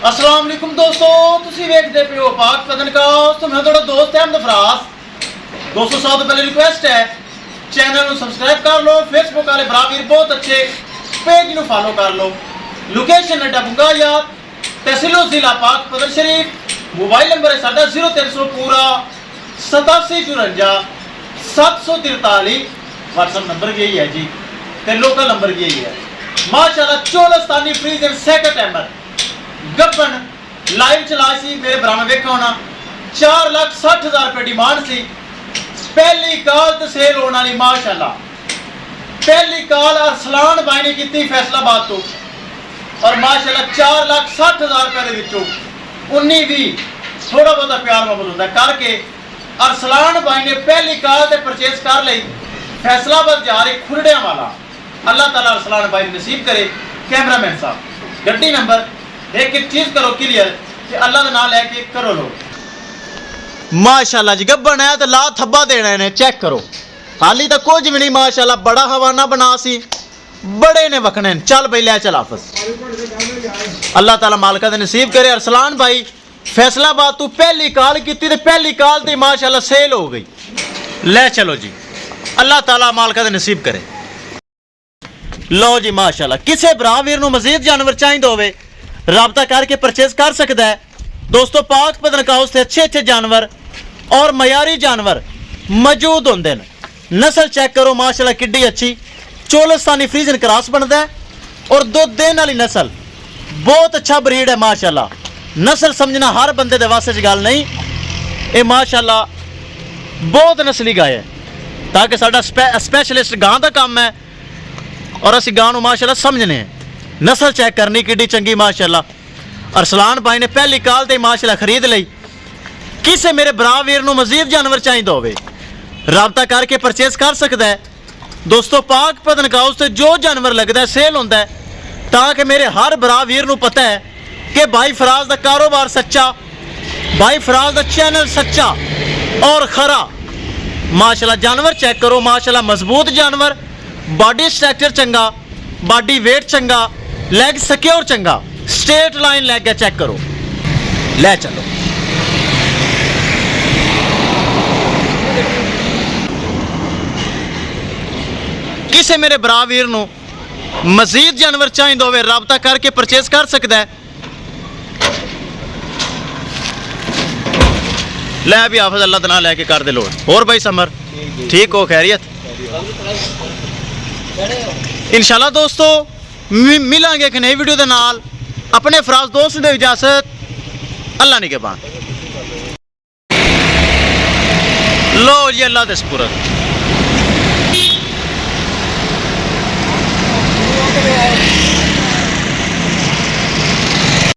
अस्सलाम वालेकुम दोस्तों, तुसी वेखदे पे हो पाक पतन का। तो मैं थोड़ा दोस्त अहमद फराज। दोस्तों सब तो पहले रिक्वेस्ट है चैनल को सब्सक्राइब कर लो, फेसबुक वाले बराबर बहुत अच्छे पेज को फॉलो कर लो। लोकेशन है डबुंगा यार, तहसील जिला पाक पतन शरीफ। मोबाइल नंबर है साढ़ा 0300 पूरा 8754 743। व्हाट्सएप नंबर भी यही है जी, तो लोकल नंबर भी यही है। माशाल्लाह Cholistani freeze and second timer गब्बन लाइव चला सी मेरे भरा ने वेखा होना। 4,60,000 रुपये डिमांड सी। पहली कॉल तो सेल होने वाली माशाल्लाह। पहली कॉल अरसलान भाई ने की फैसलाबाद तो, और माशाल्लाह 4,60,000 रुपये के विचों 19-20 थोड़ा बहुत प्यार मोहब्बत होता करके अरसलान भाई ने पहली कॉल से परचेज कर ली। फैसलाबाद जा रहे खुरड़िया वाला। अल्लाह ताला अरसलान भाई नसीब करे। कैमरामैन साहब गड्डी नंबर एक चीज करो क्लियर कि अल्लाह का नाम लेके करो लो। माशाल्लाह जी गब्बन है तो ला थब्बा देना है, चेक करो। हाली तक कुछ भी नहीं माशाल्लाह। बड़ा हवाना बना सी, बड़े ने वखने। चल भाई ले चल आपस। अल्लाह ताला मालिका दे नसीब करे। अरसलान भाई फैसलाबाद तू पहली कॉल की तो पहली कॉल ते माशाल्लाह सेल हो गई। ले चलो जी, अल्लाह ताला मालिका दे नसीब करे। लो जी माशाल्लाह। किसी भरा वीर नूं मजीद जानवर चाहिए होवे राबता करके परचेज कर सकता है। दोस्तों पाक पतन हाउस से अच्छे अच्छे जानवर और मयारी जानवर मौजूद होंगे हैं। नस्ल चेक करो माशाल्लाह किड्डी अच्छी चोलस्तानी फ्रीजन क्रॉस बनता है और दुध देने वाली नस्ल बहुत अच्छा ब्रीड है माशाल्लाह। नस्ल समझना हर बंदे दे वास्ते गल नहीं। ये माशाल्लाह बहुत नस्ली गाय है, ताकि साडा स्पैशलिस्ट गां का काम है और असी गां नूं माशाल्लाह समझने हैं। नस्ल चेक करनी किड्डी चंगी माशाल्लाह। अरसलान भाई ने पहली कॉल ते माशाल्लाह खरीद ली। किसे मेरे भरा वीर नूं मजीद जानवर चाहिए होवे राबता करके परचेज कर सकता है। दोस्तों पाक पतन हाउस से जो जानवर लगता है सेल होता है, ताकि मेरे हर भरा वीर नूं पता है कि भाई फराज का कारोबार सच्चा, भाई फराज का चैनल सच्चा और खरा। माशाल्लाह जानवर चेक करो माशाल्लाह मजबूत जानवर, बॉडी स्ट्रक्चर चंगा, बॉडी वेट चंगा, लेग सिक्योर चंगा, स्ट्रेट लाइन लेग है। चेक करो ले चलो। किसे मेरे भरा वीर नूं मजीद जानवर चाहिए होवे राबता करके परचेज कर सकता है। ले भी हाफिज अल्लाह दा नाम लेके कर दे लोड। और भाई समर ठीक हो, खैरियत इंशाल्लाह। दोस्तों मिलांगे एक नई वीडियो के नाल। अपने फराज दोस्त दे इजाजत, अल्लाह ने के बान। लो जी अल्लाह दे सुपुर्द।